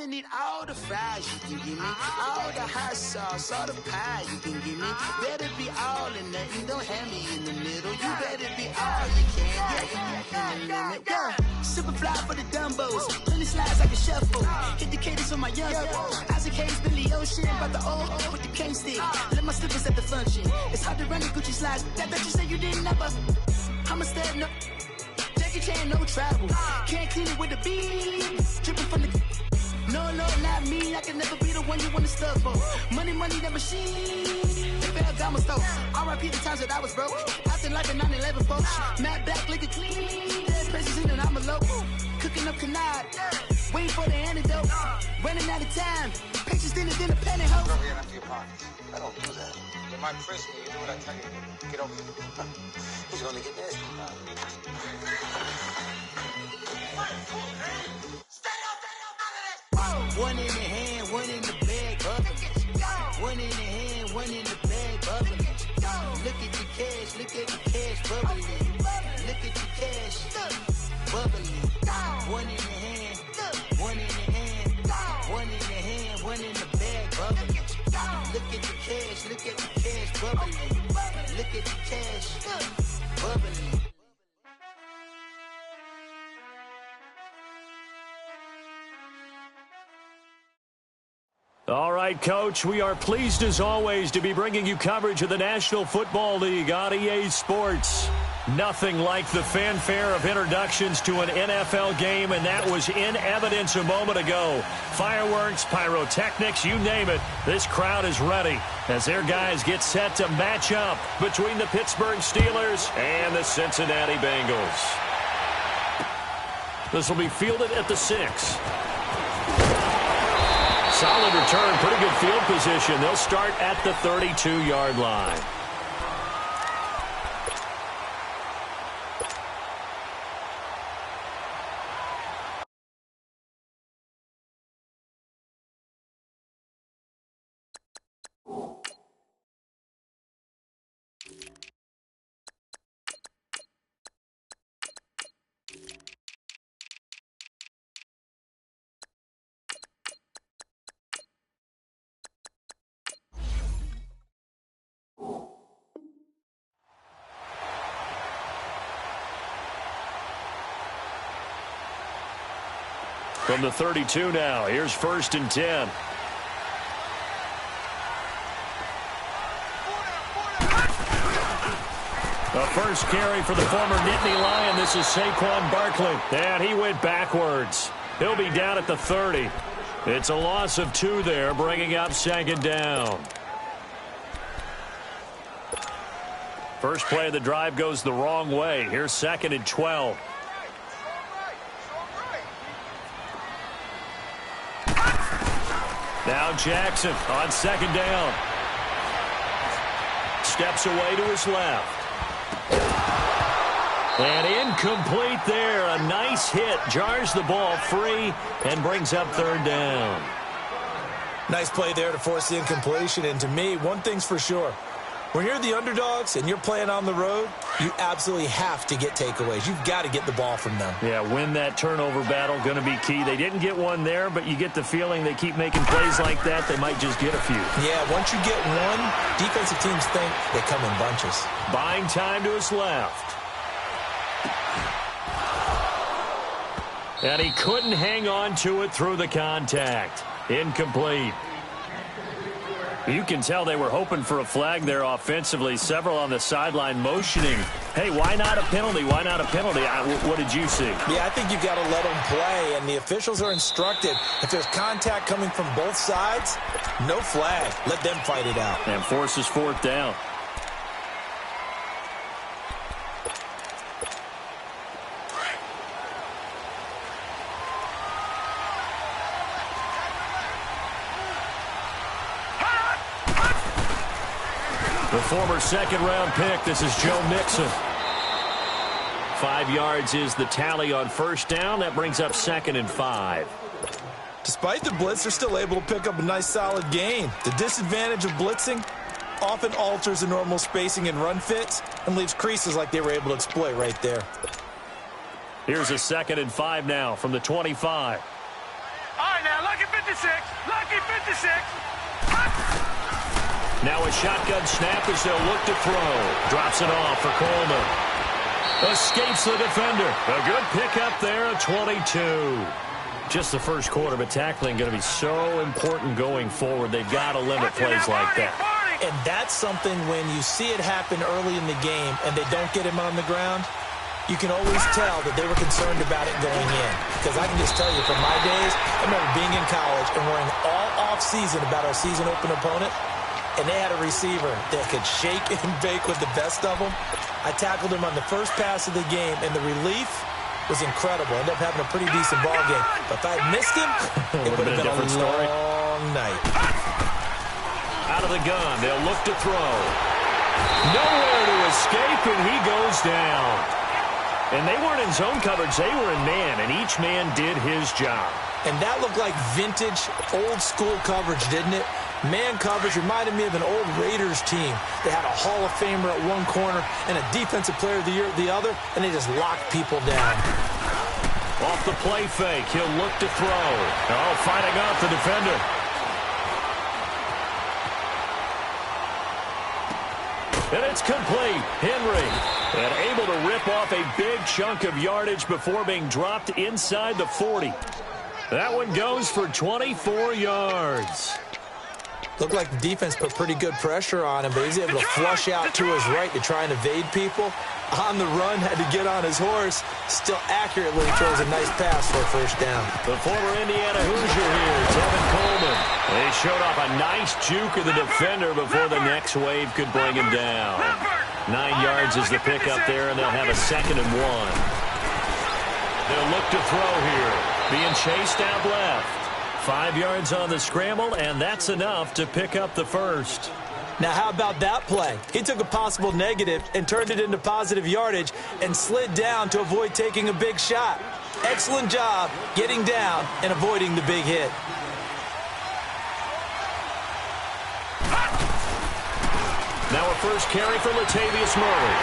need all the fries you can give me, all the hot sauce, all the pie you can give me. Better be all in nothing, don't have me in the middle. You better be all you can, yeah. Super fly for the Dumbos, plenty slides like a shuffle. Hit the cadence for my young Isaac Hayes, Billy Ocean, about the old with the cane stick. Let my slippers at the function. It's hard to run the Gucci slides. That you say you didn't never. I'm a step no. Jackie Chan, no travel. Can't clean it with the beat. Dripping from the. No, not me. I can never be the one you want to stuff for. Money, that machine. They fell down my stove. R.I.P. the times that I was broke. Acting like a 9/11 folks. Matte black, liquor clean. Dead presses in and I'm a local. Cooking up canard. Waiting for the antidote. Running out of time. Patience than a pantyhose. Go here after your parties. I don't do that. You might press me. You do what I tell you. Get over here. He's gonna get nasty. One in the hand, one in the bag, bubbling. One in the hand, one in the bag, bubbling. Look at the cash, bubbling. Look at the cash, bubbling. One in the hand, one in the hand, one in the hand, one in the bag, bubbling. Look at the cash, bubbling. Look at the cash, bubbling. All right, Coach, we are pleased as always to be bringing you coverage of the National Football League on EA Sports. Nothing like the fanfare of introductions to an NFL game, and that was in evidence a moment ago. Fireworks, pyrotechnics, you name it. This crowd is ready as their guys get set to match up between the Pittsburgh Steelers and the Cincinnati Bengals. This will be fielded at the 6. Solid return, pretty good field position. They'll start at the 32-yard line. From the 32 now, here's 1st and 10. The first carry for the former Nittany Lion. This is Saquon Barkley. And he went backwards. He'll be down at the 30. It's a loss of 2 there, bringing up 2nd down. First play of the drive goes the wrong way. Here's 2nd and 12. Now Jackson on 2nd down. Steps away to his left. And incomplete there. A nice hit. Jars the ball free and brings up 3rd down. Nice play there to force the incompletion. And to me, one thing's for sure. When you're the underdogs and you're playing on the road, you absolutely have to get takeaways. You've got to get the ball from them. Yeah, win that turnover battle, going to be key. They didn't get one there, but you get the feeling they keep making plays like that, they might just get a few. Yeah, once you get one, defensive teams think they come in bunches. Buying time to his left. And he couldn't hang on to it through the contact. Incomplete. You can tell they were hoping for a flag there offensively. Several on the sideline motioning. Hey, why not a penalty? Why not a penalty? What did you see? Yeah, I think you've got to let them play, and the officials are instructed. If there's contact coming from both sides, no flag. Let them fight it out. And forces 4th down. The former 2nd-round pick, this is Joe Mixon. 5 yards is the tally on 1st down. That brings up 2nd and 5. Despite the blitz, they're still able to pick up a nice solid gain. The disadvantage of blitzing often alters the normal spacing and run fits and leaves creases like they were able to exploit right there. Here's a 2nd and 5 now from the 25. All right, now look at 50. Lucky 56. Now a shotgun snap as they'll look to throw. Drops it off for Coleman. Escapes the defender. A good pickup there at 22. Just the first quarter, but tackling going to be so important going forward. They've got to limit plays like that. And that's something when you see it happen early in the game and they don't get him on the ground, you can always tell that they were concerned about it going in. Because I can just tell you from my days, I remember being in college and worrying all off-season about our season open opponent, and they had a receiver that could shake and bake with the best of them. I tackled him on the first pass of the game, and the relief was incredible. Ended up having a pretty decent ball game. But if I had missed him, it would have been a long night. Out of the gun, they'll look to throw. Nowhere to escape, and he goes down. And they weren't in zone coverage, they were in man, and each man did his job. And that looked like vintage, old-school coverage, didn't it? Man coverage reminded me of an old Raiders team. They had a Hall of Famer at one corner and a Defensive Player of the Year at the other, and they just locked people down. Off the play fake, he'll look to throw. Oh, fighting off the defender. And it's complete. Henry, and able to rip off a big chunk of yardage before being dropped inside the 40. That one goes for 24 yards. Looked like the defense put pretty good pressure on him, but he's able to flush out to his right to try and evade people. On the run, had to get on his horse. Still accurately throws a nice pass for a first down. The former Indiana Hoosier here, Tevin Coleman. They showed off a nice juke of the defender before the next wave could bring him down. 9 yards is the pickup there, and they'll have a 2nd and 1. They'll look to throw here. Being chased out left. 5 yards on the scramble, and that's enough to pick up the first. Now, how about that play? He took a possible negative and turned it into positive yardage and slid down to avoid taking a big shot. Excellent job getting down and avoiding the big hit. Now a first carry for Latavius Murray.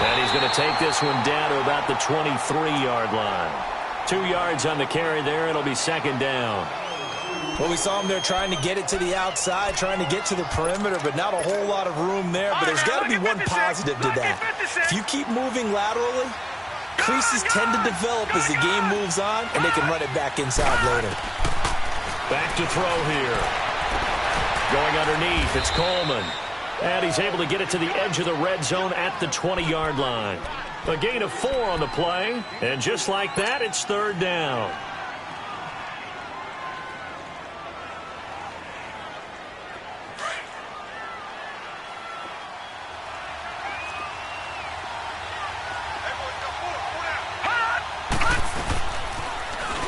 And he's going to take this one down to about the 23-yard line. 2 yards on the carry there. It'll be 2nd down. Well, we saw him there trying to get it to the outside, trying to get to the perimeter, but not a whole lot of room there. But there's got to be one positive to that. If you keep moving laterally, creases tend to develop as the game moves on, and they can run it back inside later. Back to throw here. Going underneath, it's Coleman. And he's able to get it to the edge of the red zone at the 20-yard line. A gain of 4 on the play, and just like that, it's 3rd down.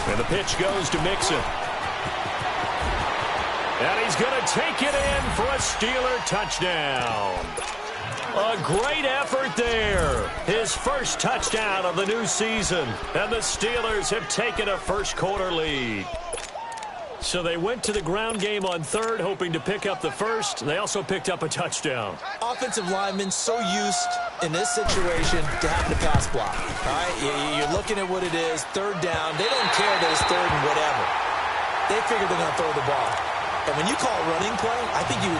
And the pitch goes to Mixon. And he's going to take it in for a Steeler touchdown. A great effort there. His first touchdown of the new season. And the Steelers have taken a first-quarter lead. So they went to the ground game on 3rd, hoping to pick up the first. They also picked up a touchdown. Offensive linemen so used in this situation to having to pass block. All right, you're looking at what it is, 3rd down. They don't care that it's 3rd and whatever. They figure they're going to throw the ball. And when you call a running play, I think you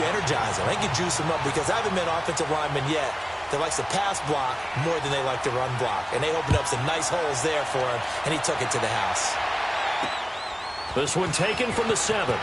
energize them. I think you juice them up because I haven't met offensive linemen yet that likes to pass block more than they like to run block. And they opened up some nice holes there for him, and he took it to the house. This one taken from the 7.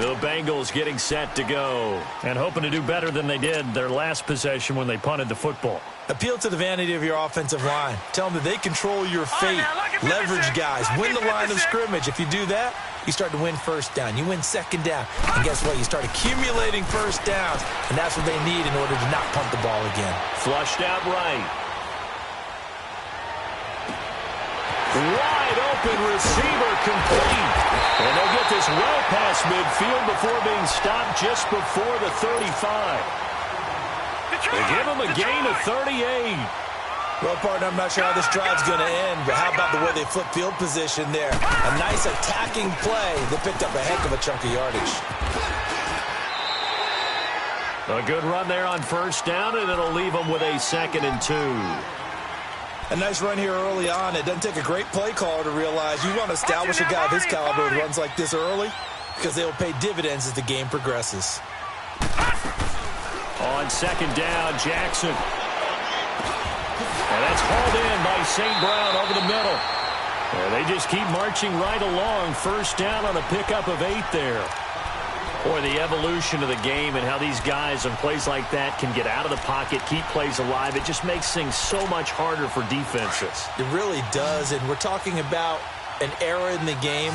The Bengals getting set to go and hoping to do better than they did their last possession when they punted the football. Appeal to the vanity of your offensive line. Tell them that they control your fate. Leverage guys. Win the line of scrimmage. If you do that, you start to win first down. You win 2nd down. And guess what? You start accumulating first downs. And that's what they need in order to not punt the ball again. Flushed out right. Wide open receiver complete. And they'll get this well past midfield before being stopped just before the 35. They give him a gain of 38. Well, partner, I'm not sure how this drive's going to end, but how about the way they flip field position there? A nice attacking play that picked up a heck of a chunk of yardage. A good run there on first down, and it'll leave them with a 2nd and 2. A nice run here early on. It doesn't take a great play caller to realize you want to establish a guy of his caliber who runs like this early because they'll pay dividends as the game progresses. On second down, Jackson. And that's hauled in by St. Brown over the middle. And they just keep marching right along. First down on a pickup of 8 there. Boy, the evolution of the game and how these guys on plays like that can get out of the pocket, keep plays alive, it just makes things so much harder for defenses. It really does, and we're talking about an era in the game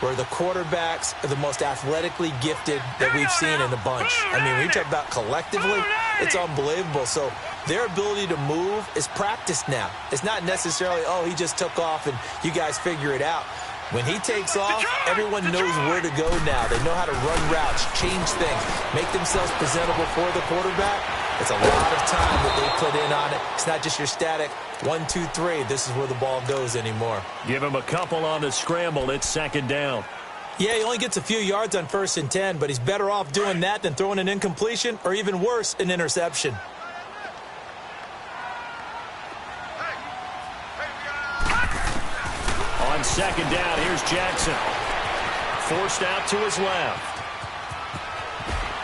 where the quarterbacks are the most athletically gifted that we've seen in a bunch. I mean, when you talk about collectively, it's unbelievable. So their ability to move is practiced now. It's not necessarily, oh, he just took off and you guys figure it out. When he takes off, everyone knows where to go now. They know how to run routes, change things, make themselves presentable for the quarterback. It's a lot of time that they put in on it. It's not just your static 1, 2, 3. This is where the ball goes anymore. Give him a couple on the scramble. It's second down. Yeah, he only gets a few yards on 1st and 10, but he's better off doing that than throwing an incompletion or even worse, an interception. On second down, here's Jackson. Forced out to his left.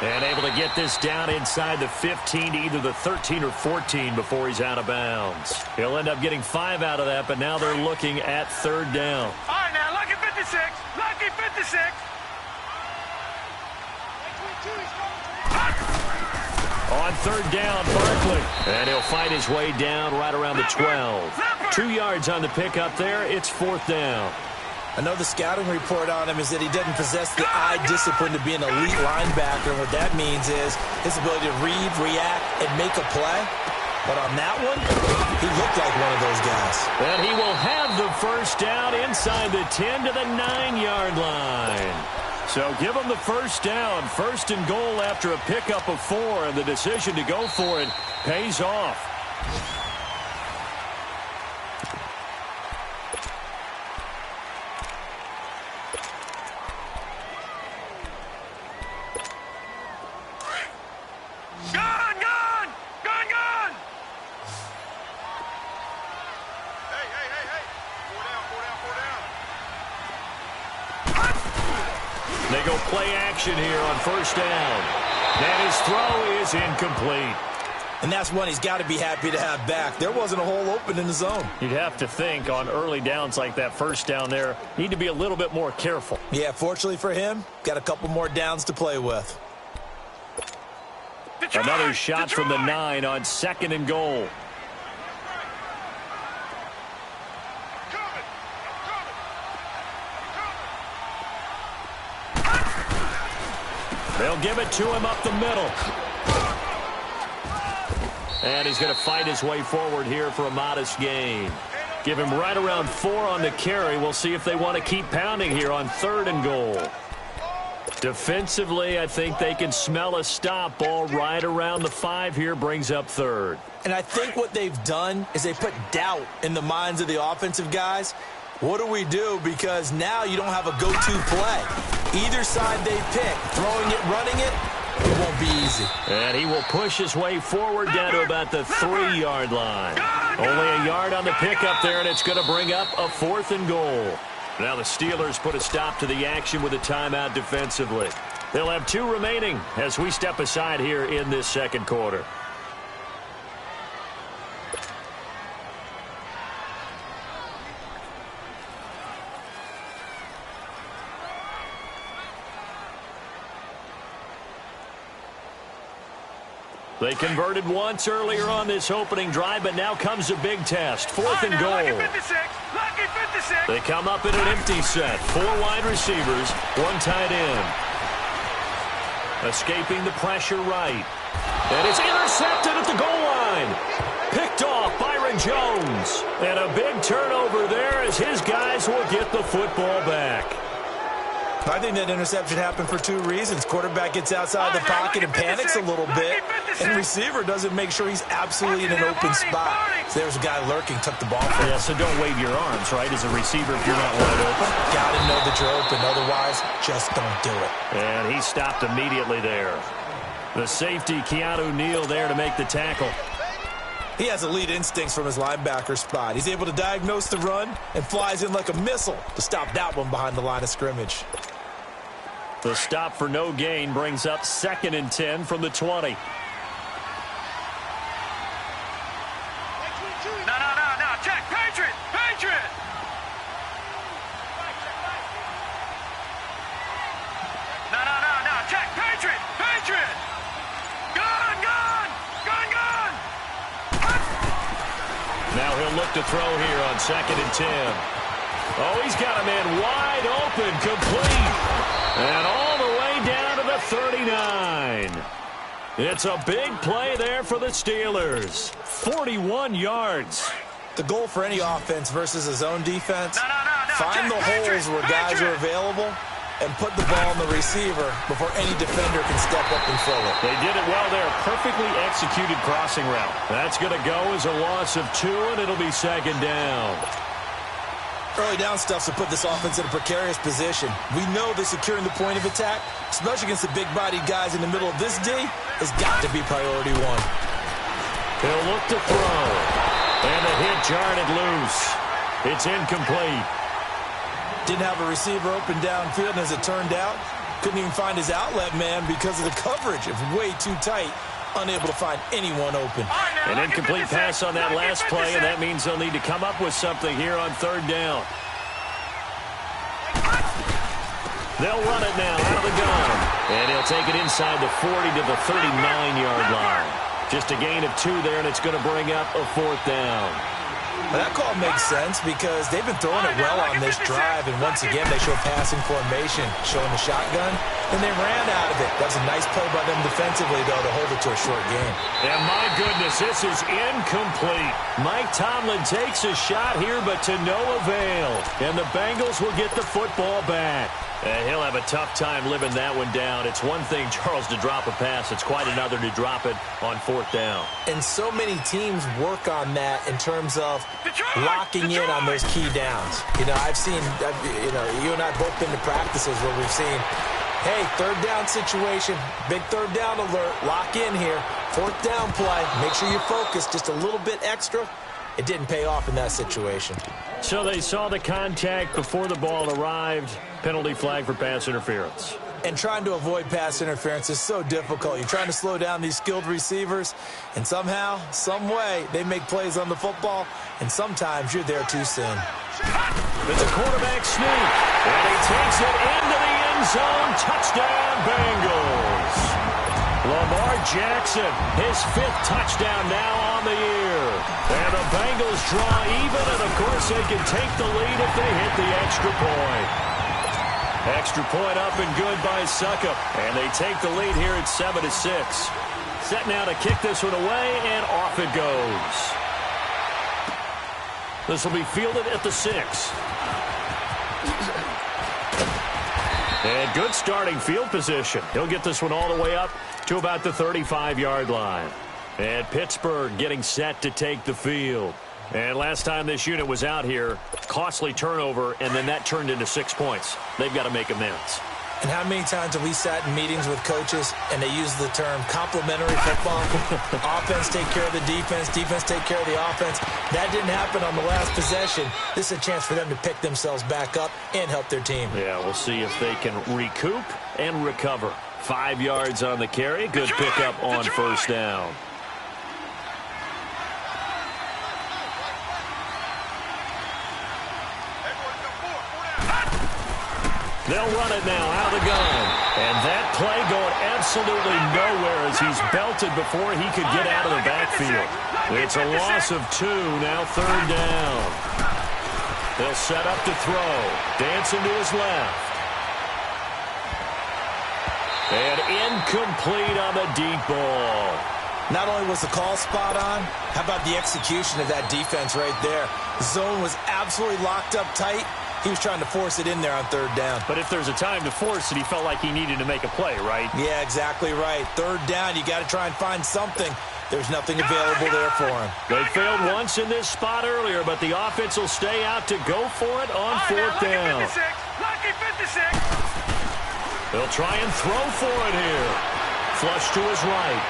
And able to get this down inside the 15 to either the 13 or 14 before he's out of bounds. He'll end up getting 5 out of that, but now they're looking at third down. All right, now, lucky 56. Lucky 56. On third down, Barkley. And he'll fight his way down right around the 12. 2 yards on the pickup there. It's fourth down. I know the scouting report on him is that he doesn't possess the eye discipline to be an elite linebacker. And what that means is his ability to read, react, and make a play. But on that one, he looked like one of those guys. And he will have the first down inside the 10 to the 9-yard line. So give him the first down. First and goal after a pickup of 4. And the decision to go for it pays off. They go play action here on first down. And his throw is incomplete. And that's one he's got to be happy to have back. There wasn't a hole open in the zone. You'd have to think on early downs like that first down there, need to be a little bit more careful. Yeah, fortunately for him, got a couple more downs to play with. Another shot from the 9 on second and goal. They'll give it to him up the middle. And he's going to fight his way forward here for a modest gain. Give him right around 4 on the carry. We'll see if they want to keep pounding here on third and goal. Defensively, I think they can smell a stop. Ball right around the 5 here, brings up third. And I think what they've done is they put doubt in the minds of the offensive guys. What do we do? Because now you don't have a go-to play. Either side they pick, throwing it, running it, it won't be easy. And he will push his way forward down to about the 3-yard line. Only a yard on the pickup there, and it's going to bring up a 4th and goal. Now the Steelers put a stop to the action with a timeout defensively. They'll have 2 remaining as we step aside here in this second quarter. They converted once earlier on this opening drive, but now comes a big test. 4th and goal. They come up in an empty set. 4 wide receivers, 1 tight end. Escaping the pressure right. And it's intercepted at the goal line. Picked off Byron Jones. And a big turnover there as his guys will get the football back. I think that interception happened for 2 reasons. Quarterback gets outside the pocket and panics a little bit, and receiver doesn't make sure he's absolutely in an open spot. So there's a guy lurking, took the ball from him. Yeah, so don't wave your arms, right, as a receiver if you're not wide open. Got to know that you're open, otherwise just don't do it. And he stopped immediately there. The safety, Keanu Neal, there to make the tackle. He has elite instincts from his linebacker spot. He's able to diagnose the run and flies in like a missile to stop that one behind the line of scrimmage. The stop for no gain brings up 2nd and 10 from the 20. No. Check. Patriot. No. Check. Patriot. Gun. Now he'll look to throw here on 2nd and 10. Oh, he's got a man wide open, complete. And all the way down to the 39. It's a big play there for the Steelers. 41 yards. The goal for any offense versus a zone defense, No. find the holes where guys are available and put the ball on the receiver before any defender can step up and fill it. They did it well there. Perfectly executed crossing route. That's going to go as a loss of 2, and it'll be 2nd down. Early down stuffs will put this offense in a precarious position. We know that securing the point of attack, especially against the big-bodied guys in the middle of this D, has got to be priority 1. He'll look to throw. And the hit jarred it loose. It's incomplete. Didn't have a receiver open downfield, and as it turned out, couldn't even find his outlet man because of the coverage. It was way too tight, unable to find anyone open. An incomplete pass on that last play, and that means they'll need to come up with something here on 3rd down. They'll run it now out of the gun. And he'll take it inside the 40 to the 39-yard line. Just a gain of 2 there, and it's going to bring up a 4th down. Well, that call makes sense because they've been throwing it well on this drive, and once again they show passing formation, showing the shotgun, and they ran out of it. That was a nice play by them defensively, though, to hold it to a short game. And my goodness, this is incomplete. Mike Tomlin takes a shot here, but to no avail. And the Bengals will get the football back. He'll have a tough time living that one down. It's one thing, Charles, to drop a pass. It's quite another to drop it on 4th down. And so many teams work on that in terms of locking in on those key downs. You know, I've seen, you and I both been to practices where we've seen, hey, 3rd down situation, big 3rd down alert, lock in here, 4th down play, make sure you focus just a little bit extra. It didn't pay off in that situation. So they saw the contact before the ball arrived. Penalty flag for pass interference. And trying to avoid pass interference is so difficult. You're trying to slow down these skilled receivers, and somehow, some way, they make plays on the football, and sometimes you're there too soon. It's a quarterback sneak, and he takes it into the end zone. Touchdown, Bengals. Lamar Jackson, his 5th touchdown now on the year. And the Bengals draw even, and of course they can take the lead if they hit the extra point. Extra point up and good by Suckup. And they take the lead here at 7-6. Set now to kick this one away, and off it goes. This will be fielded at the 6. And good starting field position. He'll get this one all the way up to about the 35-yard line. And Pittsburgh getting set to take the field. And last time this unit was out here, costly turnover, and then that turned into 6 points. They've got to make amends. And how many times have we sat in meetings with coaches and they use the term complementary football? Offense take care of the defense, defense take care of the offense. That didn't happen on the last possession. This is a chance for them to pick themselves back up and help their team. Yeah, we'll see if they can recoup and recover. 5 yards on the carry. Good pickup on 1st down. They'll run it now out of the gun. And that play going absolutely nowhere as he's belted before he could get out of the backfield. It's a loss of 2, now 3rd down. They'll set up to throw. Dancing to his left. And incomplete on the deep ball. Not only was the call spot on, how about the execution of that defense right there? The zone was absolutely locked up tight. He was trying to force it in there on 3rd down. But if there's a time to force it, he felt like he needed to make a play, right? Yeah, exactly right. 3rd down, you got to try and find something. There's nothing available there for him. They failed once in this spot earlier, but the offense will stay out to go for it on 4th down. Lucky 56. They'll try and throw for it here. Flush to his right.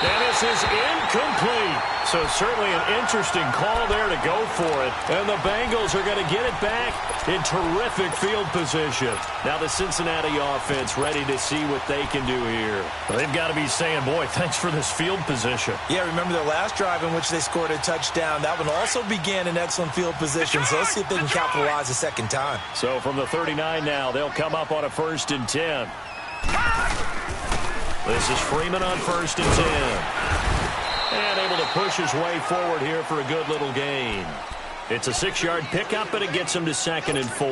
And this is incomplete. So certainly an interesting call there to go for it. And the Bengals are going to get it back in terrific field position. Now the Cincinnati offense ready to see what they can do here. Well, they've got to be saying, boy, thanks for this field position. Yeah, remember their last drive in which they scored a touchdown. That one also began in excellent field position. So let's see if they can capitalize a second time. So from the 39 now, they'll come up on a 1st and 10. This is Freeman on 1st and 10. And able to push his way forward here for a good little gain. It's a 6-yard pickup, but it gets him to 2nd and 4.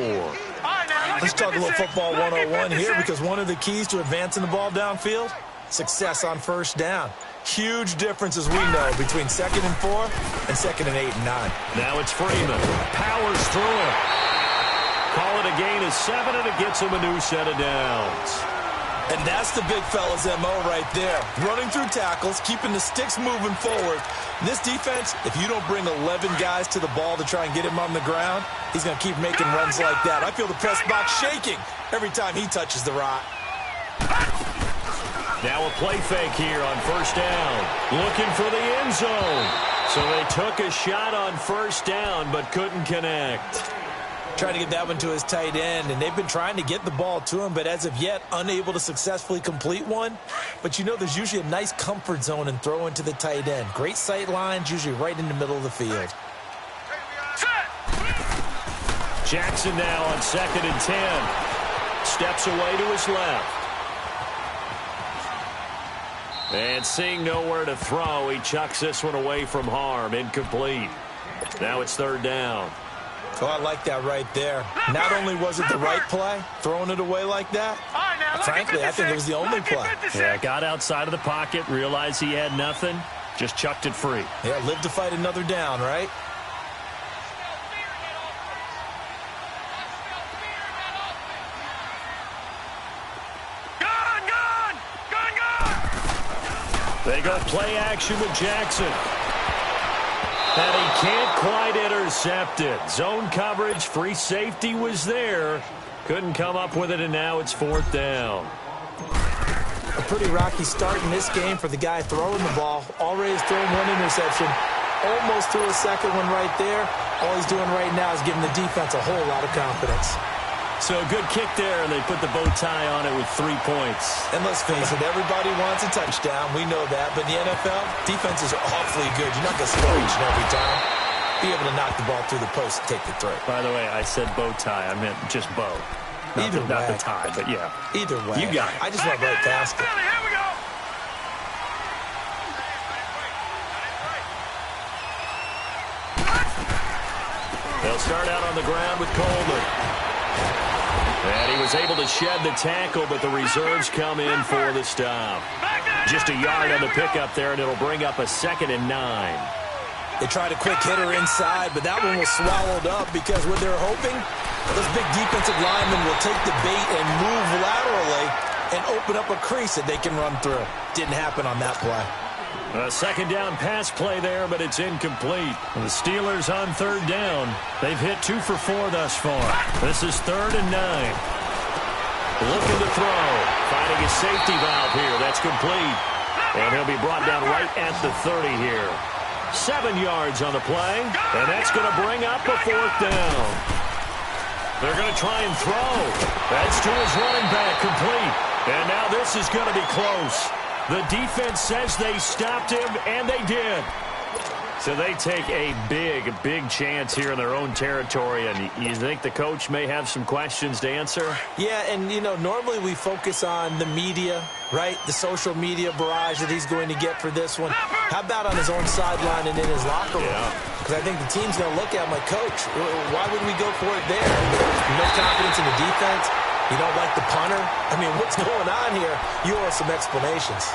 Let's talk a little football 101 here, because one of the keys to advancing the ball downfield, success on 1st down. Huge difference, as we know, between 2nd and 4 and 2nd and 8 and 9. Now it's Freeman. Powers through it. Call it a gain of 7, and it gets him a new set of downs. And that's the big fella's MO right there. Running through tackles, keeping the sticks moving forward. This defense, if you don't bring 11 guys to the ball to try and get him on the ground, he's going to keep making runs like that. I feel the press box shaking every time he touches the rock. Now a play fake here on 1st down. Looking for the end zone. So they took a shot on 1st down, but couldn't connect. Trying to get that one to his tight end, and they've been trying to get the ball to him, but as of yet, unable to successfully complete one. But you know, there's usually a nice comfort zone in throwing to the tight end. Great sight lines, usually right in the middle of the field. Jackson now on 2nd and 10. Steps away to his left. And seeing nowhere to throw, he chucks this one away from harm. Incomplete. Now it's 3rd down. Oh, I like that right there. Not only was it the right play, throwing it away like that, frankly, I think it was the only play. Yeah, got outside of the pocket, realized he had nothing, just chucked it free. Yeah, live to fight another down, right? They go play action with Jackson. And he can't quite intercept it. Zone coverage, free safety was there. Couldn't come up with it, and now it's 4th down. A pretty rocky start in this game for the guy throwing the ball. Already has thrown one interception. Almost threw a second one right there. All he's doing right now is giving the defense a whole lot of confidence. So a good kick there, and they put the bow tie on it with 3 points. And let's face it, everybody wants a touchdown. We know that. But in the NFL, defenses are awfully good. You're not going to score each and every time. Be able to knock the ball through the post and take the throw. By the way, I said bow tie. I meant just bow. Not the tie, but yeah. Either way. You got it. I just went right past it. Here we go. They'll start out on the ground with Coleman. And he was able to shed the tackle, but the reserves come in for the stop. Just a yard on the pickup there, and it'll bring up a 2nd and 9. They tried a quick hitter inside, but that one was swallowed up because what they're hoping, those big defensive linemen will take the bait and move laterally and open up a crease that they can run through. Didn't happen on that play. A 2nd down pass play there, but it's incomplete. The Steelers on 3rd down. They've hit 2 for 4 thus far. This is 3rd and 9. Looking to throw. Finding a safety valve here. That's complete. And he'll be brought down right at the 30 here. 7 yards on the play. And that's going to bring up a 4th down. They're going to try and throw. That's to his running back, complete. And now this is going to be close. The defense says they stopped him, and they did. So they take a big chance here in their own territory, and you think the coach may have some questions to answer? Yeah, and, you know, normally we focus on the media, right? The social media barrage that he's going to get for this one. How about on his own sideline and in his locker room? Because I think the team's going to look at him like, Coach, why would we go for it there? No confidence in the defense? You don't like the punter? I mean, what's going on here? You owe us some explanations.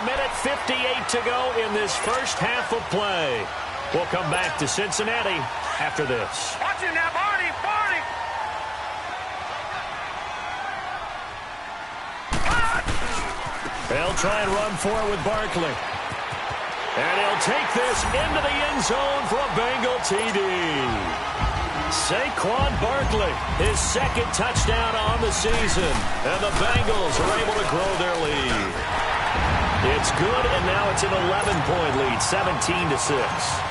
1:58 to go in this first half of play. We'll come back to Cincinnati after this. Watch it now, Barney, Barney. They'll try and run for it with Barkley. And he'll take this into the end zone for a Bengal TD. Saquon Barkley, his 2nd touchdown on the season. And the Bengals are able to grow their lead. It's good, and now it's an 11-point lead, 17-6.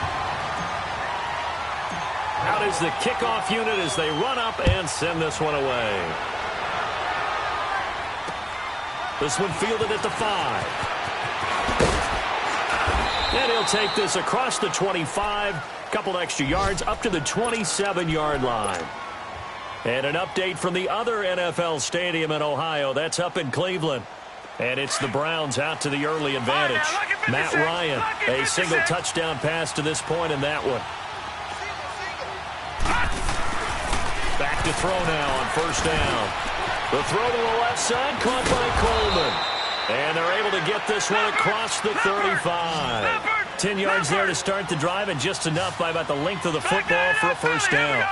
Out is the kickoff unit as they run up and send this one away. This one fielded at the 5. And he'll take this across the 25, couple extra yards up to the 27-yard line. And an update from the other NFL stadium in Ohio. That's up in Cleveland. And it's the Browns out to the early advantage. Matt Ryan, a single touchdown pass to this point in that one. Back to throw now on first down. The throw to the left side, caught by Coleman. And they're able to get this one across the 35. 10 yards there to start the drive, and just enough by about the length of the football for a first down.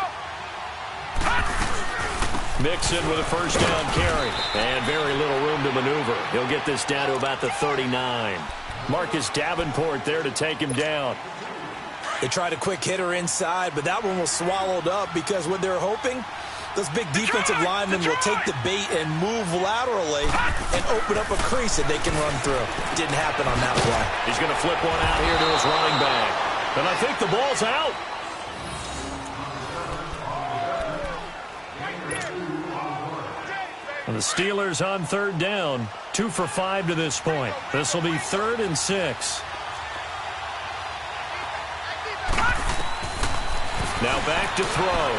Mixon with a first down carry, and very little room to maneuver. He'll get this down to about the 39. Marcus Davenport there to take him down. They tried a quick hitter inside, but that one was swallowed up because what they're hoping, those big defensive linemen will take the bait and move laterally and open up a crease that they can run through. Didn't happen on that play. He's going to flip one out here to his running back. And I think the ball's out. And the Steelers on third down, 2 for 5 to this point. This will be 3rd and 6. Now back to throw.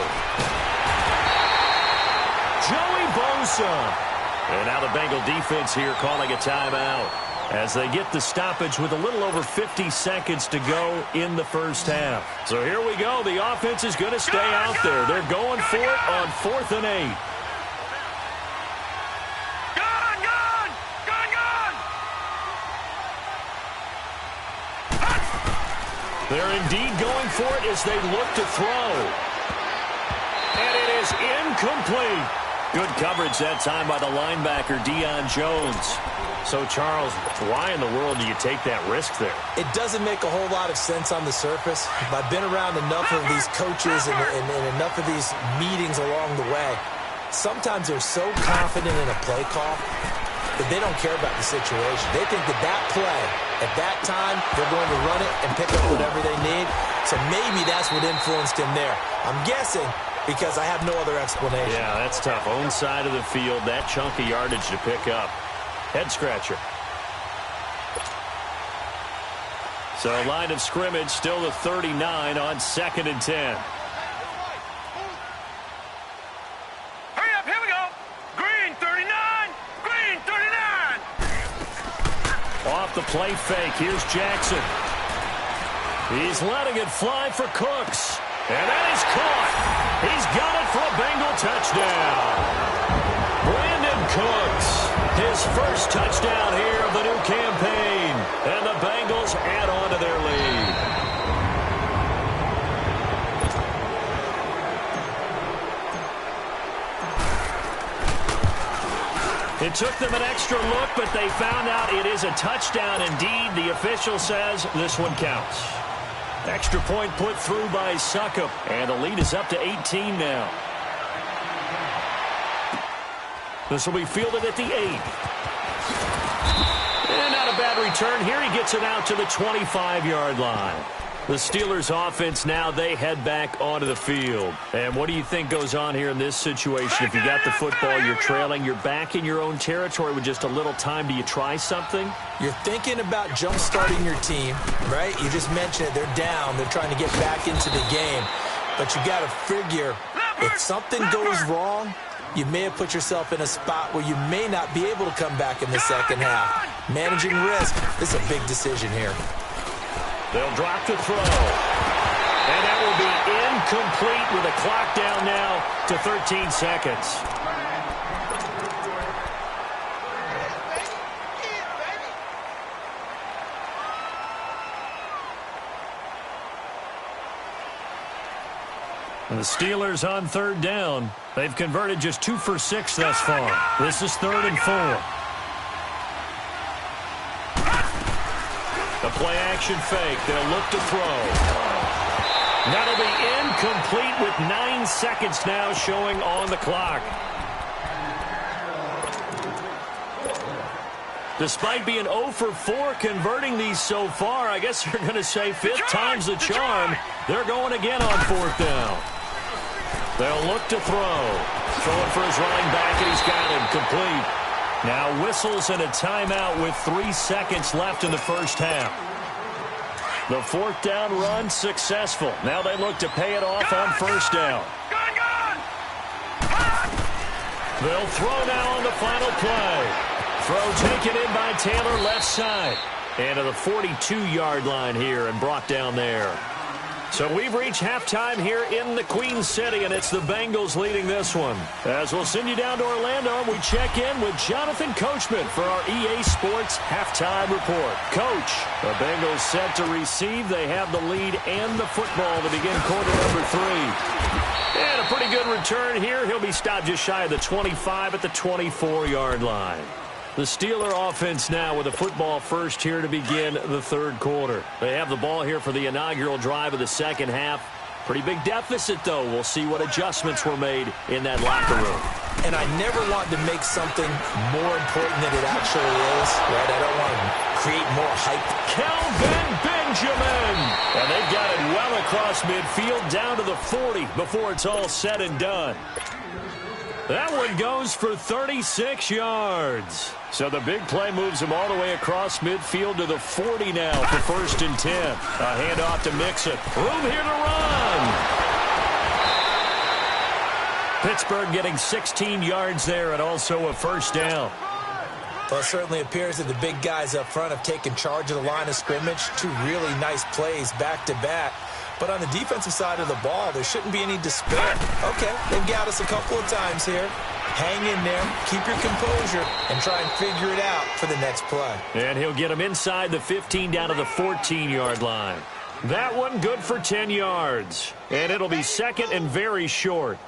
Joey Bosa. And now the Bengal defense here calling a timeout as they get the stoppage with a little over 50 seconds to go in the first half. So here we go. The offense is going to stay out there. They're going for it on 4th and 8. They're indeed going for it as they look to throw. And it is incomplete. Good coverage that time by the linebacker, Deion Jones. So, Charles, why in the world do you take that risk there? It doesn't make a whole lot of sense on the surface. I've been around enough of these coaches and enough of these meetings along the way. Sometimes they're so confident in a play call that they don't care about the situation. They think that play, at that time, they're going to run it and pick up whatever they need. So maybe that's what influenced him there. I'm guessing because I have no other explanation. Yeah, that's tough. Own side of the field, that chunk of yardage to pick up. Head scratcher. So line of scrimmage still the 39 on 2nd and 10. Off the play fake, here's Jackson. He's letting it fly for Cooks. And that is caught. He's got it for a Bengal touchdown. Brandon Cooks, his first touchdown here of the new campaign. And the Bengals add on to their lead. It took them an extra look, but they found out it is a touchdown indeed. The official says this one counts. Extra point put through by Succop, and the lead is up to 18 now. This will be fielded at the 8. And not a bad return here. He gets it out to the 25-yard line. The Steelers offense now, they head back onto the field. And what do you think goes on here in this situation? If you got the football, you're trailing, you're back in your own territory with just a little time. Do you try something? You're thinking about jump-starting your team, right? You just mentioned it. They're down. They're trying to get back into the game. But you got to figure if something goes wrong, you may have put yourself in a spot where you may not be able to come back in the second half. Managing risk, this is a big decision here. They'll drop to throw. And that will be incomplete with a clock down now to 13 seconds. And the Steelers on third down. They've converted just 2 for 6 thus far. This is 3rd and 4. The play-action fake. They'll look to throw. That'll be incomplete with 9 seconds now showing on the clock. Despite being 0 for 4 converting these so far, I guess you're going to say fifth time's the charm. They're going again on fourth down. They'll look to throw. Throwing for his running back, and he's got him complete. Now whistles and a timeout with 3 seconds left in the first half. The fourth down run successful. Now they look to pay it off on first down. They'll throw now on the final play. Throw taken in by Taylor left side. And to the 42-yard line here and brought down there. So we've reached halftime here in the Queen City, and it's the Bengals leading this one. As we'll send you down to Orlando, and we check in with Jonathan Coachman for our EA Sports Halftime Report. Coach, the Bengals set to receive. They have the lead and the football to begin quarter number 3. And a pretty good return here. He'll be stopped just shy of the 25 at the 24-yard line. The Steeler offense now with a football first here to begin the third quarter. They have the ball here for the inaugural drive of the second half. Pretty big deficit, though. We'll see what adjustments were made in that locker room. And I never want to make something more important than it actually is, right? I don't want to create more hype. Kelvin Benjamin! And they've got it well across midfield down to the 40 before it's all said and done. That one goes for 36 yards. So the big play moves him all the way across midfield to the 40 now for 1st and 10. A handoff to Mixon. Room here to run. Pittsburgh getting 16 yards there and also a first down. Well, it certainly appears that the big guys up front have taken charge of the line of scrimmage. 2 really nice plays back-to-back. But on the defensive side of the ball, there shouldn't be any despair. Okay, they've got us a couple of times here. Hang in there, keep your composure, and try and figure it out for the next play. And he'll get him inside the 15 down to the 14-yard line. That one good for 10 yards. And it'll be second and very short.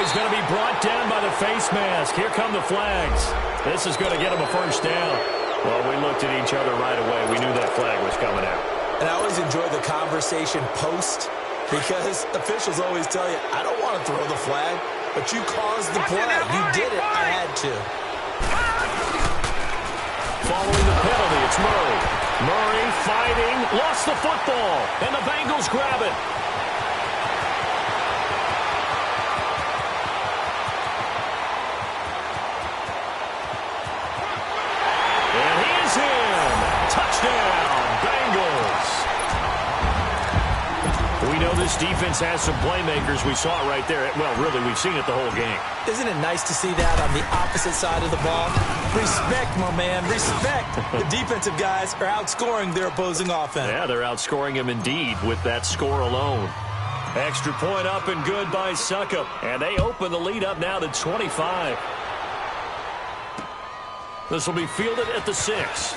Going to be brought down by the face mask. Here come the flags. This is going to get him a first down. Well, we looked at each other right away. We knew that flag was coming out. And I always enjoy the conversation post because officials always tell you, I don't want to throw the flag, but you caused the play. You did it. I had to. Following the penalty, it's Murray. Murray fighting, lost the football, and the Bengals grab it. This defense has some playmakers. We saw it right there. Well, really, we've seen it the whole game. Isn't it nice to see that on the opposite side of the ball? Respect, my man, respect. The defensive guys are outscoring their opposing offense. Yeah, they're outscoring him indeed with that score alone. Extra point up and good by Suckup. And they open the lead up now to 25. This will be fielded at the 6.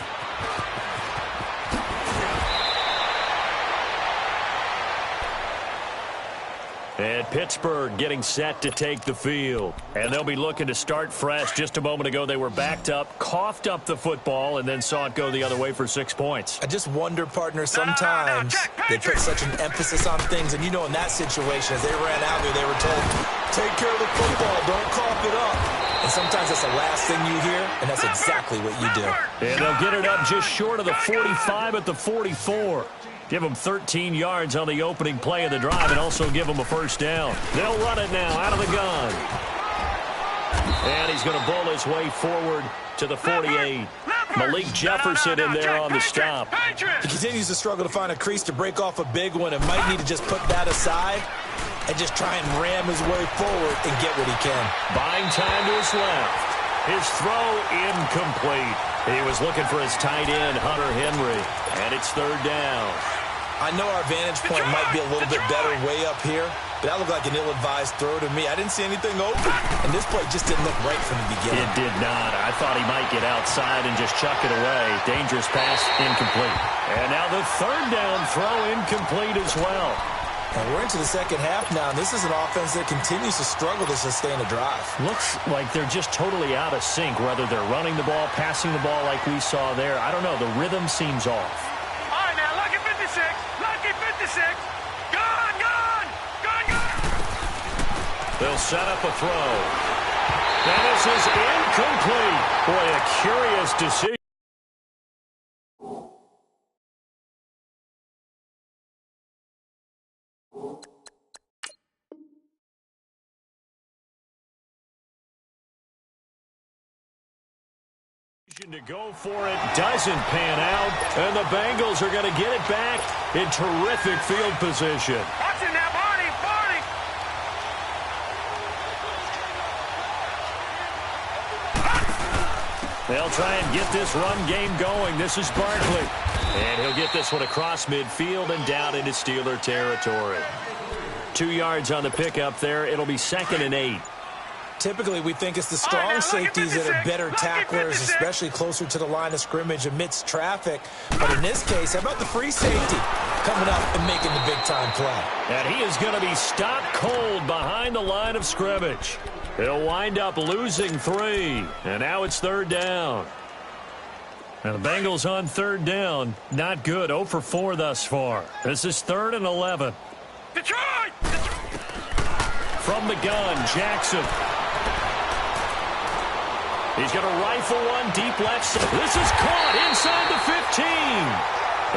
And Pittsburgh getting set to take the field. And they'll be looking to start fresh. Just a moment ago, they were backed up, coughed up the football, and then saw it go the other way for 6 points. I just wonder, partner, sometimes they put such an emphasis on things. And, you know, in that situation, as they ran out there, they were told, take care of the football, don't cough it up. And sometimes that's the last thing you hear, and that's exactly what you do. And they'll get it up just short of the 45 at the 44. Give them 13 yards on the opening play of the drive and also give them a first down. They'll run it now out of the gun. And he's going to bowl his way forward to the 48. Malik Jefferson in there on the stop. He continues to struggle to find a crease to break off a big one and might need to just put that aside and just try and ram his way forward and get what he can. Buying time to his left. His throw incomplete. He was looking for his tight end, Hunter Henry, and it's third down. I know our vantage point might be a little bit better way up here, but that looked like an ill-advised throw to me. I didn't see anything open, and this play just didn't look right from the beginning. It did not. I thought he might get outside and just chuck it away. Dangerous pass, incomplete. And now the third down throw incomplete as well. And we're into the second half now, and this is an offense that continues to struggle to sustain a drive. Looks like they're just totally out of sync, whether they're running the ball, passing the ball like we saw there. I don't know. The rhythm seems off. All right, now, lucky 56. Lucky 56. Gone, gone. Gone, gone. They'll set up a throw. And this is incomplete. Boy, a curious decision. To go for it doesn't pan out, and the Bengals are going to get it back in terrific field position. Watch it now, Barney, Barney. They'll try and get this run game going. This is Barkley, and he'll get this one across midfield and down into Steeler territory. 2 yards on the pickup there. It'll be 2nd and 8. Typically, we think it's the strong safeties that are better tacklers, especially closer to the line of scrimmage amidst traffic. But in this case, how about the free safety coming up and making the big-time play? And he is going to be stopped cold behind the line of scrimmage. He'll wind up losing 3, and now it's 3rd down. And the Bengals on 3rd down. Not good. 0 for 4 thus far. This is 3rd and 11. Detroit! From the gun, Jackson. He's going to rifle one deep left side. This is caught inside the 15.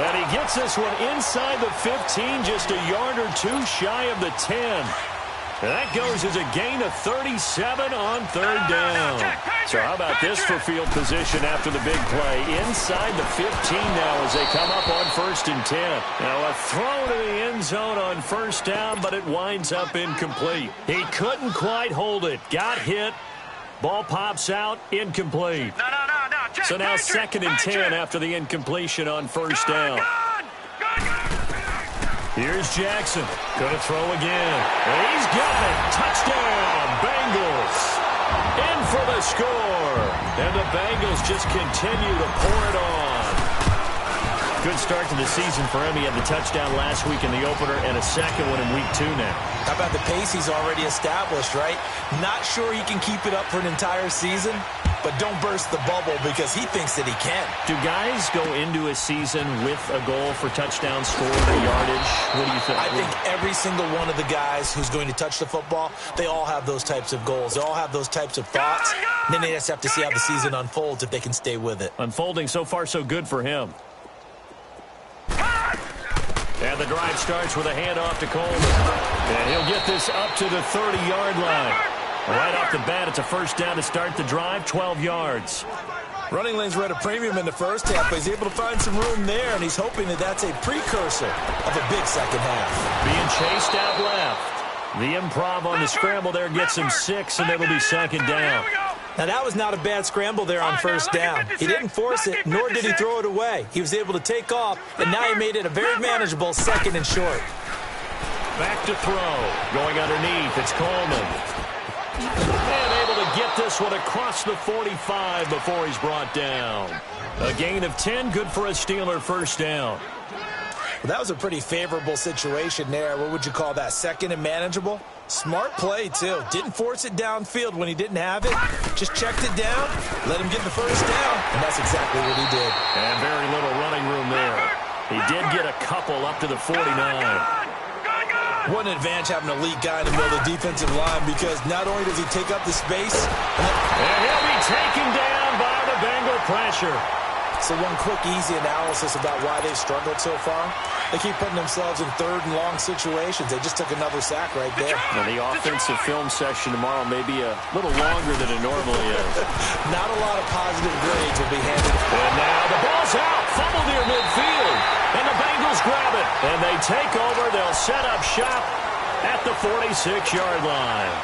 And he gets this one inside the 15, just a yard or 2 shy of the 10. And that goes as a gain of 37 on 3rd down. So how about this for field position after the big play? Inside the 15 now as they come up on 1st and 10. Now a throw to the end zone on 1st down, but it winds up incomplete. He couldn't quite hold it. Got hit. Ball pops out. Incomplete. No. So now 2nd and 10 after the incompletion on 1st down. Here's Jackson. Going to throw again. And he's got it. Touchdown, Bengals. In for the score. And the Bengals just continue to pour it on. Good start to the season for him. He had the touchdown last week in the opener and a second one in week 2 now. How about the pace he's already established, right? Not sure he can keep it up for an entire season, but don't burst the bubble because he thinks that he can. Do guys go into a season with a goal for touchdown score or yardage? What do you think? I think every single one of the guys who's going to touch the football, they all have those types of goals. They all have those types of thoughts. And then they just have to see how the season unfolds if they can stay with it. Unfolding so far so good for him. And the drive starts with a handoff to Coleman. And he'll get this up to the 30-yard line. Right off the bat, it's a 1st down to start the drive, 12 yards. Running lanes were at a premium in the 1st half, but he's able to find some room there, and he's hoping that that's a precursor of a big 2nd half. Being chased out left. The improv on the scramble there gets him 6, and it'll be 2nd down. Now, that was not a bad scramble there on 1st down. He didn't force it, nor did he throw it away. He was able to take off, and now he made it a very manageable 2nd and short. Back to throw. Going underneath, it's Coleman. And able to get this one across the 45 before he's brought down. A gain of 10, good for a Steeler 1st down. Well, that was a pretty favorable situation there. What would you call that, 2nd and manageable? Smart play, too. Didn't force it downfield when he didn't have it. Just checked it down, let him get the 1st down, and that's exactly what he did. And very little running room there. He did get a couple up to the 49. What an advantage having an elite guy in the middle of the defensive line, because not only does he take up the space, and he'll be taken down by the Bengal pressure. So one quick, easy analysis about why they've struggled so far. They keep putting themselves in 3rd and long situations. They just took another sack right there. And the offensive film session tomorrow may be a little longer than it normally is. Not a lot of positive grades will be handed. And now the ball's out. Fumble near midfield. And the Bengals grab it. And they take over. They'll set up shop at the 46-yard line.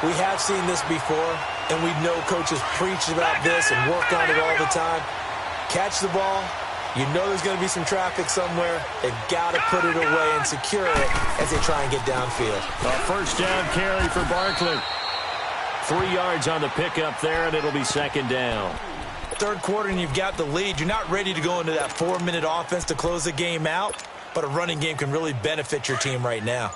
We have seen this before, and we know coaches preach about this and work on it all the time. Catch the ball. You know there's going to be some traffic somewhere. They've got to put it away and secure it as they try and get downfield. A 1st down carry for Barkley. 3 yards on the pickup there, and it'll be 2nd down. 3rd quarter, and you've got the lead. You're not ready to go into that 4-minute offense to close the game out. but a running game can really benefit your team right now.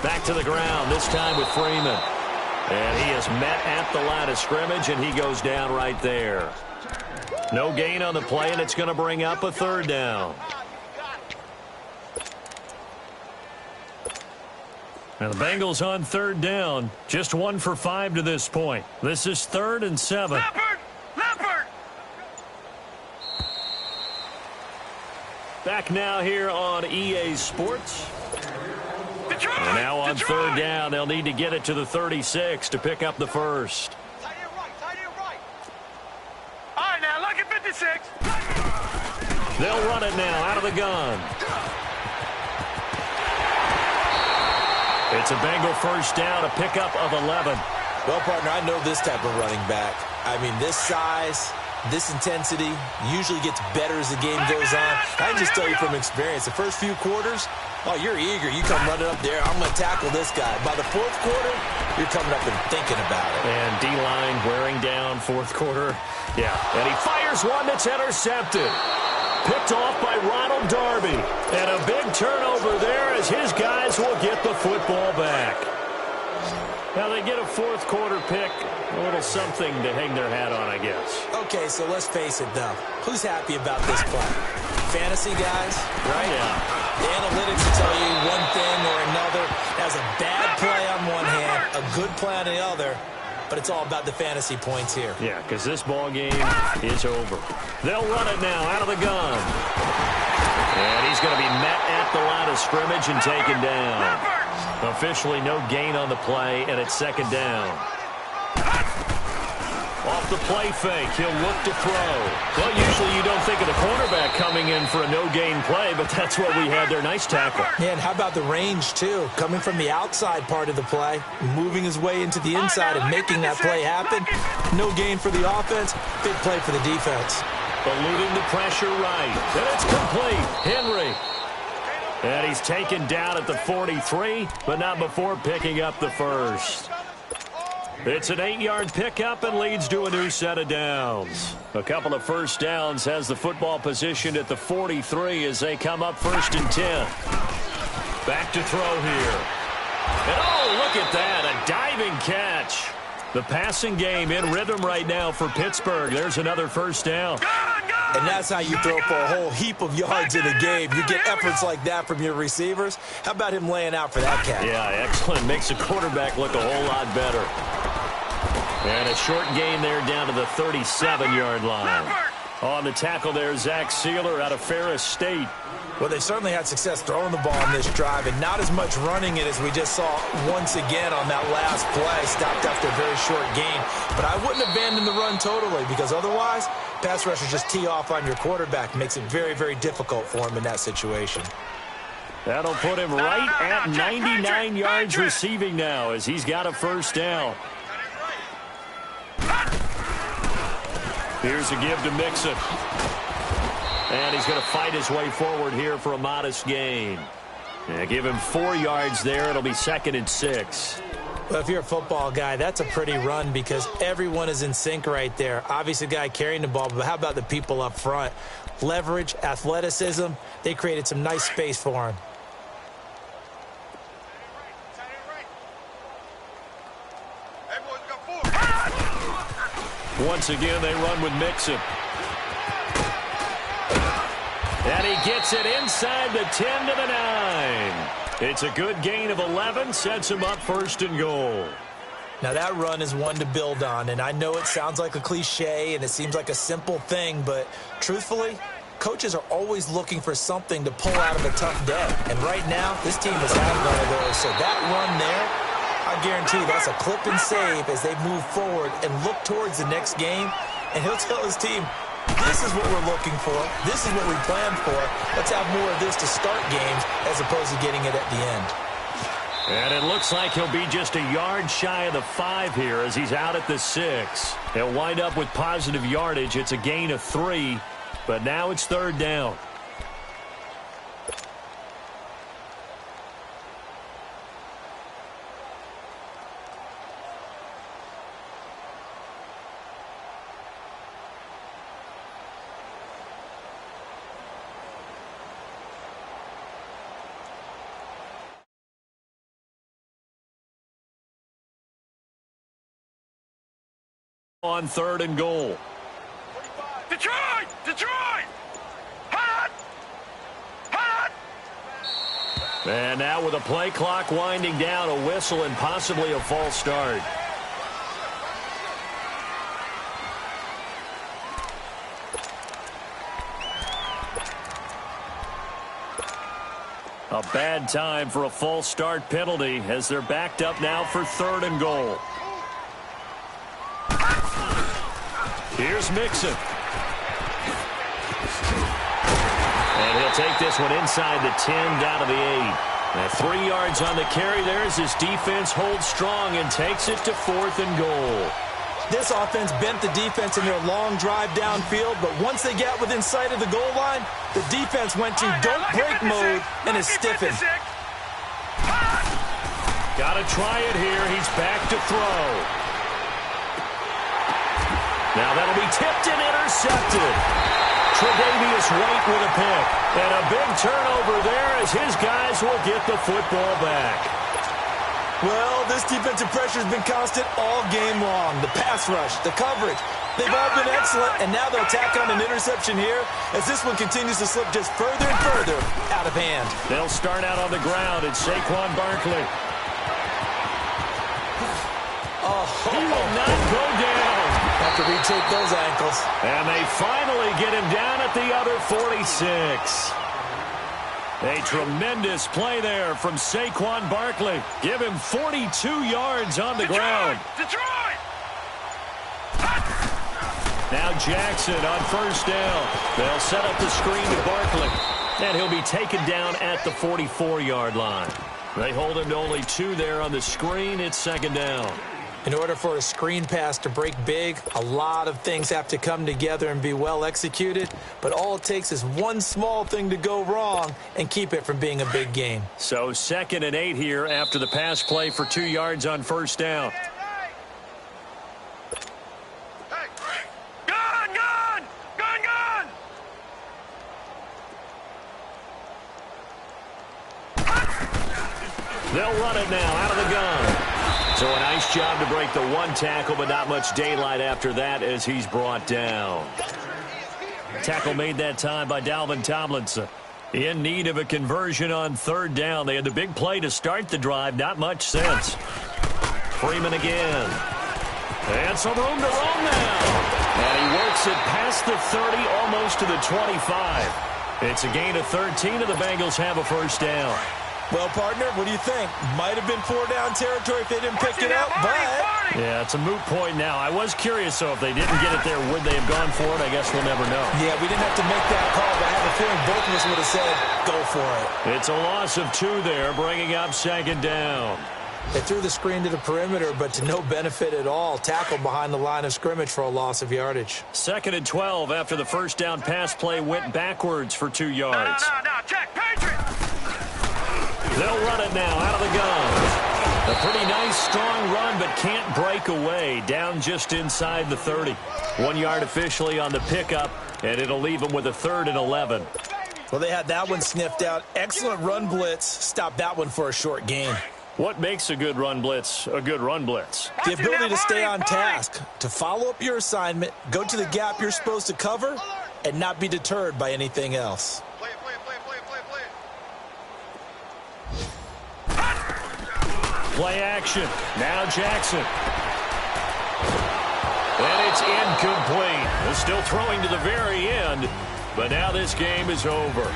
Back to the ground, this time with Freeman. And he is met at the line of scrimmage, and he goes down right there. No gain on the play, and it's going to bring up a third down. And the Bengals on third down, just 1 for 5 to this point. This is 3rd and 7. Leopard! Back now here on EA Sports. Detroit! And now on Detroit! third down, they'll need to get it to the 36 to pick up the first. Tight end right. All right, now, lucky 56. They'll run it now out of the gun. It's a Bengal first down, a pickup of 11. Well, partner, I know this type of running back. I mean, this size, this intensity usually gets better as the game goes on. I can just tell you from experience, the first few quarters, oh, you're eager. You come running up there. I'm going to tackle this guy. By the 4th quarter, you're coming up and thinking about it. And D-line wearing down 4th quarter. Yeah, and he fires one that's intercepted. Picked off by Ronald Darby. And a big turnover there as his guys will get the football back. Now they get a 4th quarter pick. A little something to hang their hat on, I guess. Okay, so let's face it, though. Who's happy about this play? Fantasy guys, right? Yeah. The analytics will tell you one thing or another. As a bad play on one hand, a good play on the other. But it's all about the fantasy points here. Yeah, because this ball game is over. They'll run it now out of the gun. And he's going to be met at the line of scrimmage and taken down. Officially no gain on the play, and it's 2nd down. Off the play fake, he'll look to throw. Well, usually you don't think of the cornerback coming in for a no-gain play, but that's what we had there. Nice tackle. Yeah, and how about the range, too? Coming from the outside part of the play, moving his way into the inside and making that play happen. No gain for the offense, big play for the defense. Eluding the pressure right, and it's complete. Henry. And he's taken down at the 43, but not before picking up the first. It's an 8-yard pickup and leads to a new set of downs. A couple of first downs has the football positioned at the 43 as they come up 1st and 10. Back to throw here. And oh, look at that, a diving catch. The passing game in rhythm right now for Pittsburgh. There's another first down. And that's how you throw for a whole heap of yards in a game. You get efforts like that from your receivers. How about him laying out for that catch? Yeah, excellent. Makes the quarterback look a whole lot better. And a short gain there down to the 37-yard line. On the tackle there, Zach Sealer out of Ferris State. Well, they certainly had success throwing the ball on this drive, and not as much running it as we just saw once again on that last play. Stopped after a very short gain. But I wouldn't abandon the run totally, because otherwise, pass rushers just tee off on your quarterback. Makes it very, very difficult for him in that situation. That'll put him right at 99 yards receiving now as he's got a first down. Here's a give to Mixon. And he's going to fight his way forward here for a modest gain. Yeah, give him 4 yards there. It'll be 2nd and 6. Well, if you're a football guy, that's a pretty run because everyone is in sync right there. Obviously, the guy carrying the ball, but how about the people up front? Leverage, athleticism, they created some nice space for him. Once again, they run with Mixon. And he gets it inside the 10 to the 9. It's a good gain of 11, sets him up 1st and goal. Now, that run is one to build on, and I know it sounds like a cliche and it seems like a simple thing, but truthfully, coaches are always looking for something to pull out of a tough day. And right now, this team has had one of those. So that run there, I guarantee that's a clip and save as they move forward and look towards the next game. And he'll tell his team, this is what we're looking for. This is what we planned for. Let's have more of this to start games as opposed to getting it at the end. And it looks like he'll be just a yard shy of the 5 here as he's out at the 6. He'll wind up with positive yardage. It's a gain of 3, but now it's 3rd down. on 3rd and goal. Detroit! Detroit! Hot! Hot! And now with a play clock winding down, a whistle and possibly a false start. A bad time for a false start penalty as they're backed up now for 3rd and goal. Here's Mixon. And he'll take this one inside the 10, down to the 8. Now 3 yards on the carry there as his defense holds strong and takes it to 4th and goal. This offense bent the defense in their long drive downfield, but once they got within sight of the goal line, the defense went to don't break mode and is stiffened. Got to try it here. He's back to throw. Now that'll be tipped and intercepted. Tre'Davious White with a pick. And a big turnover there as his guys will get the football back. Well, this defensive pressure has been constant all game long. The pass rush, the coverage, they've all been excellent, and now they'll tack on an interception here as this one continues to slip just further and further out of hand. They'll start out on the ground. It's Saquon Barkley. He will not go down. Have to retake those ankles. And they finally get him down at the other 46. A tremendous play there from Saquon Barkley. Give him 42 yards on the ground. Detroit! Now Jackson on 1st down. They'll set up the screen to Barkley. And he'll be taken down at the 44-yard line. They hold him to only 2 there on the screen. It's 2nd down. In order for a screen pass to break big, a lot of things have to come together and be well executed, but all it takes is one small thing to go wrong and keep it from being a big game. So 2nd and 8 here after the pass play for 2 yards on 1st down. Gun! Gun! Gun! Gun! They'll run it now out of the gun. So a nice job to break the 1 tackle, but not much daylight after that as he's brought down. Tackle made that time by Dalvin Tomlinson. In need of a conversion on 3rd down. They had the big play to start the drive. Not much sense. Freeman again. And some room to roam now. And he works it past the 30, almost to the 25. It's a gain of 13, and the Bengals have a 1st down. Well, partner, what do you think? Might have been 4-down territory if they didn't pick it up, but... Yeah, it's a moot point now. I was curious, so if they didn't get it there, would they have gone for it? I guess we'll never know. Yeah, we didn't have to make that call, but I have a feeling both of us would have said, go for it. It's a loss of 2 there, bringing up 2nd down. They threw the screen to the perimeter, but to no benefit at all. Tackled behind the line of scrimmage for a loss of yardage. 2nd and 12 after the 1st down pass play went backwards for 2 yards. No, Jack, Patriot! They'll run it now out of the gun. A pretty nice, strong run, but can't break away. Down just inside the 30. 1 yard officially on the pickup, and it'll leave them with a 3rd and 11. Well, they had that one sniffed out. Excellent run blitz. Stopped that one for a short gain. What makes a good run blitz a good run blitz? The ability to stay on task, to follow up your assignment, go to the gap you're supposed to cover, and not be deterred by anything else. Play action. Now Jackson. And it's incomplete. They're still throwing to the very end, but now this game is over.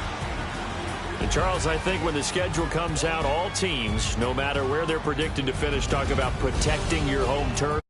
And Charles, I think when the schedule comes out, all teams, no matter where they're predicted to finish, talk about protecting your home turf.